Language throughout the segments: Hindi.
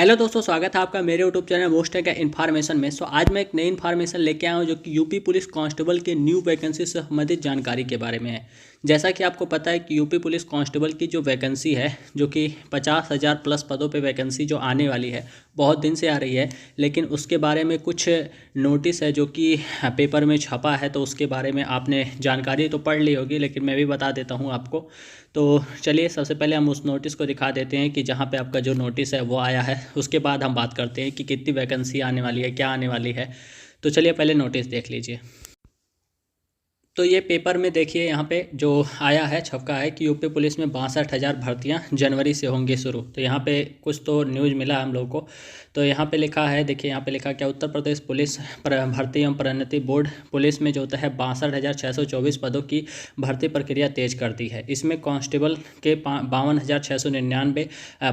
हेलो दोस्तों, स्वागत है आपका मेरे YouTube channel most tech information में। आज मैं एक नई इन्फॉर्मेशन लेके आया हूँ जो कि यूपी पुलिस कांस्टेबल के न्यू वैकेंसी से संबंधित जानकारी के बारे में है। जैसा कि आपको पता है कि यूपी पुलिस कांस्टेबल की जो वैकेंसी है, जो कि 50,000 प्लस पदों पे वैकेंसी जो आने वाली है, बहुत दिन से आ रही है। लेकिन उसके बारे में कुछ नोटिस है जो कि पेपर में छपा है, तो उसके बारे में आपने जानकारी तो पढ़ ली होगी, लेकिन मैं भी बता देता हूँ आपको। तो चलिए सबसे पहले हम उस नोटिस को दिखा देते हैं कि जहाँ पे आपका जो नोटिस है वो आया है। उसके बाद हम बात करते हैं कि कितनी वैकेंसी आने वाली है, क्या आने वाली है। तो चलिए पहले नोटिस देख लीजिए। तो ये पेपर में देखिए, यहाँ पे जो आया है, छपका है कि यूपी पुलिस में 62,000 भर्तियाँ जनवरी से होंगी शुरू। तो यहाँ पे कुछ तो न्यूज़ मिला हम लोग को। तो यहाँ पे लिखा है, देखिए यहाँ पे लिखा क्या, उत्तर प्रदेश पुलिस भर्ती एवं प्रोन्नति बोर्ड पुलिस में जो होता है 62,624 पदों की भर्ती प्रक्रिया तेज कर दी है। इसमें कांस्टेबल के 52,699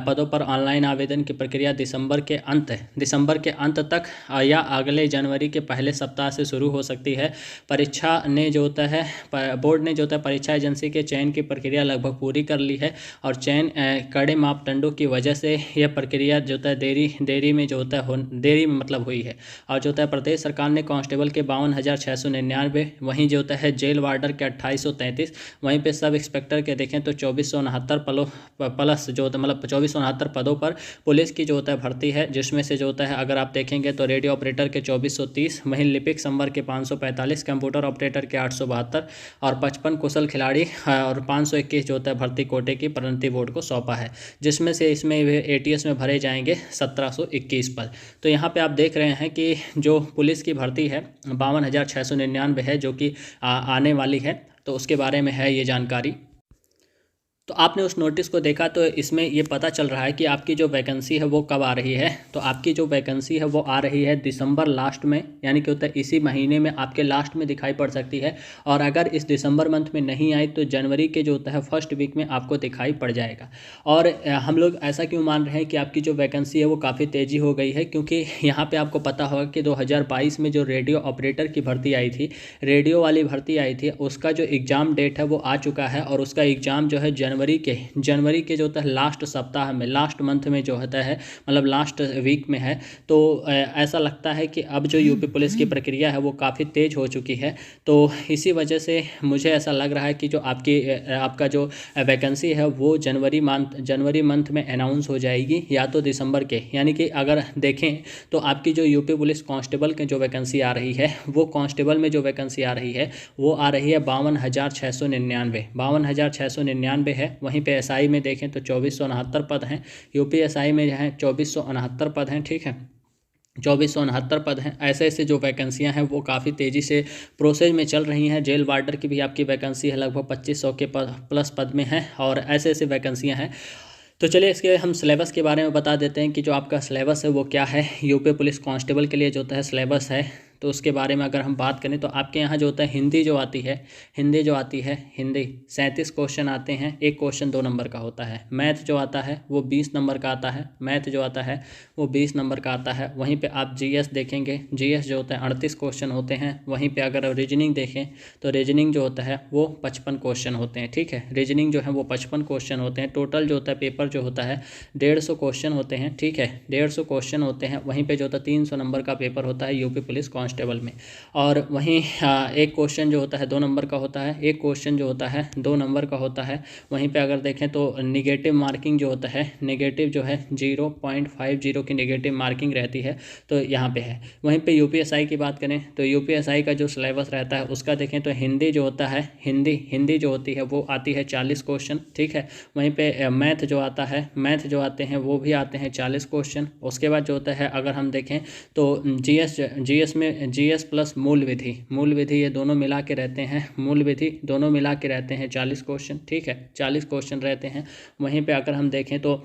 पदों पर ऑनलाइन आवेदन की प्रक्रिया दिसंबर के अंत तक या अगले जनवरी के पहले सप्ताह से शुरू हो सकती है। परीक्षा ने जो होता है, बोर्ड ने जो होता है परीक्षा एजेंसी के चयन की प्रक्रिया लगभग पूरी कर ली है और चयन कड़े मापदंडों की वजह से यह प्रक्रिया जो होता है देरी में जो होता है देरी में मतलब हुई है। और जो होता है प्रदेश सरकार ने कांस्टेबल के 52,699, वहीं जो होता है जेल वार्डर के 2,833, वहीं पे सब इंस्पेक्टर के देखें तो 2,469 प्लस जो होता है मतलब 2,469 पदों पर पुलिस की जो होता है भर्ती है। जिसमें से जो होता है अगर आप देखेंगे तो रेडियो ऑपरेटर के 2,430, वहीं लिपिक संवर के 545, कंप्यूटर ऑपरेटर के 872 और 55 कुशल खिलाड़ी और 521 जो होता है भर्ती कोटे की प्रोन्नति बोर्ड को सौंपा है। जिसमें से इसमें एटीएस में भरे जाएंगे 1721 पद। तो यहाँ पे आप देख रहे हैं कि जो पुलिस की भर्ती है 52,699 है, जो कि आने वाली है। तो उसके बारे में है ये जानकारी। तो आपने उस नोटिस को देखा तो इसमें ये पता चल रहा है कि आपकी जो वैकेंसी है वो कब आ रही है। तो आपकी जो वैकेंसी है वो आ रही है दिसंबर लास्ट में, यानी कि होता है इसी महीने में आपके लास्ट में दिखाई पड़ सकती है। और अगर इस दिसंबर मंथ में नहीं आई तो जनवरी के जो होता है फर्स्ट वीक में आपको दिखाई पड़ जाएगा। और हम लोग ऐसा क्यों मान रहे हैं कि आपकी जो वैकेंसी है वो काफ़ी तेज़ी हो गई है, क्योंकि यहाँ पर आपको पता होगा कि 2022 में जो रेडियो ऑपरेटर की भर्ती आई थी, रेडियो वाली भर्ती आई थी, उसका जो एग्ज़ाम डेट है वो आ चुका है। और उसका एग्ज़ाम जो है जनवरी के जो होता है लास्ट सप्ताह में, लास्ट मंथ में जो होता है, मतलब लास्ट वीक में है। तो ऐसा लगता है कि अब जो यूपी पुलिस की प्रक्रिया है वो काफ़ी तेज़ हो चुकी है। तो इसी वजह से मुझे ऐसा लग रहा है कि जो आपका जो वैकेंसी है वो जनवरी मंथ में अनाउंस हो जाएगी, या तो दिसंबर के। यानी कि अगर देखें तो आपकी जो यूपी पुलिस कांस्टेबल की जो वैकेंसी आ रही है, वो कांस्टेबल में जो वैकेंसी आ रही है वो आ रही है 52,699 है। वहीं पे एसआई में देखें तो 2,469 पद हैं। यूपी एसआई में जो है 2,469 पद हैं। ठीक है, 2,469 पद हैं। ऐसे ऐसे जो वैकेंसियां हैं वो काफ़ी तेज़ी से प्रोसेस में चल रही हैं। जेल वार्डर की भी आपकी वैकेंसी है, लगभग 2,500 के प्लस पद में है। और ऐसे ऐसे वैकेंसियां हैं। तो चलिए इसके हम सिलेबस के बारे में बता देते हैं कि जो आपका सिलेबस है वो क्या है। यूपी पुलिस कांस्टेबल के लिए जो होता है सिलेबस है, तो उसके बारे में अगर हम बात करें तो आपके यहाँ जो होता है हिंदी जो आती है, हिंदी 37 क्वेश्चन आते हैं, एक क्वेश्चन 2 नंबर का होता है। मैथ जो आता है वो 20 नंबर का आता है, मैथ जो आता है वो 20 नंबर का आता है। वहीं पे आप जीएस देखेंगे, जीएस जो होता है 38 क्वेश्चन होते हैं। वहीं पे अगर रीजनिंग देखें तो रीजनिंग जो होता है वो 55 क्वेश्चन होते हैं। ठीक है, रीजनिंग जो है वो 55 क्वेश्चन होते हैं। टोटल जो होता है पेपर जो होता है 150 क्वेश्चन होते हैं। ठीक है, 150 क्वेश्चन होते हैं। वहीं पे जो होता है 300 नंबर का पेपर होता है यूपी पुलिस कांस्टेबल में। और वहीं एक क्वेश्चन जो होता है 2 नंबर का होता है, एक क्वेश्चन जो होता है 2 नंबर का होता है। वहीं पे अगर देखें तो निगेटिव मार्किंग जो होता है, निगेटिव जो है 0.50 की निगेटिव मार्किंग रहती है, तो यहाँ पे है। वहीं पे यूपीएसआई की बात करें तो यूपीएसआई का जो सिलेबस रहता है उसका देखें तो हिंदी जो होता है, हिंदी जो होती है वो आती है 40 क्वेश्चन। ठीक है, वहीं पे मैथ जो आता है, मैथ जो आते हैं वो भी आते हैं 40 क्वेश्चन। उसके बाद जो होता है अगर हम देखें तो जीएस में जीएस प्लस मूल विधि ये दोनों मिला के रहते हैं, मूल विधि दोनों मिला के रहते हैं 40 क्वेश्चन। ठीक है, 40 क्वेश्चन रहते हैं। वहीं पे अगर हम देखें तो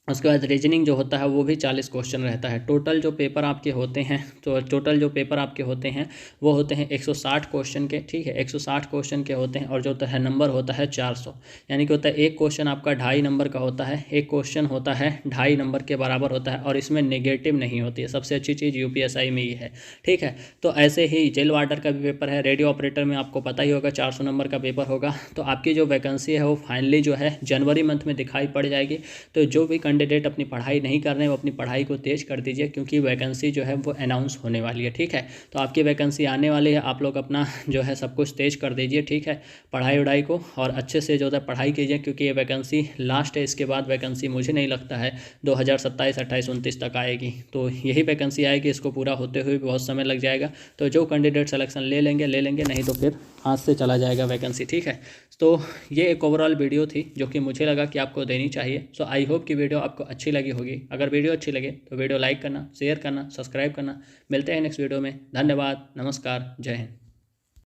उसके बाद रीजनिंग जो होता है वो भी 40 क्वेश्चन रहता है। टोटल जो पेपर आपके होते हैं, तो टोटल जो पेपर आपके होते हैं वो होते हैं 160 क्वेश्चन के। ठीक है, 160 क्वेश्चन के होते हैं। और जो होता है नंबर होता है 400, यानी कि होता है एक क्वेश्चन आपका 2.5 नंबर का होता है, एक क्वेश्चन होता है 2.5 नंबर के बराबर होता है। और इसमें नेगेटिव नहीं होती है, सबसे अच्छी चीज़ यूपीएसआई में ये है। ठीक है, तो ऐसे ही जेल वार्डर का भी पेपर है। रेडियो ऑपरेटर में आपको पता ही होगा 400 नंबर का पेपर होगा। तो आपकी जो वैकेंसी है वो फाइनली जो है जनवरी मंथ में दिखाई पड़ जाएगी। तो जो भी कैंडिडेट अपनी पढ़ाई नहीं कर रहे हैं वो अपनी पढ़ाई को तेज़ कर दीजिए, क्योंकि वैकेंसी जो है वो अनाउंस होने वाली है। ठीक है, तो आपकी वैकेंसी आने वाली है, आप लोग अपना जो है सब कुछ तेज़ कर दीजिए। ठीक है, पढ़ाई वढ़ाई को और अच्छे से जो है पढ़ाई कीजिए, क्योंकि ये वैकेंसी लास्ट है। इसके बाद वैकेंसी मुझे नहीं लगता है 2027, 28, 29 तक आएगी। तो यही वैकेंसी आएगी, इसको पूरा होते हुए बहुत समय लग जाएगा। तो जो कैंडिडेट सिलेक्शन ले लेंगे, नहीं तो फिर हाथ से चला जाएगा वैकेंसी। ठीक है, तो ये एक ओवरऑल वीडियो थी जो कि मुझे लगा कि आपको देनी चाहिए। सो आई होप कि वीडियो आपको अच्छी लगी होगी। अगर वीडियो अच्छी लगे तो वीडियो लाइक करना, शेयर करना, सब्सक्राइब करना। मिलते हैं नेक्स्ट वीडियो में। धन्यवाद, नमस्कार, जय हिंद।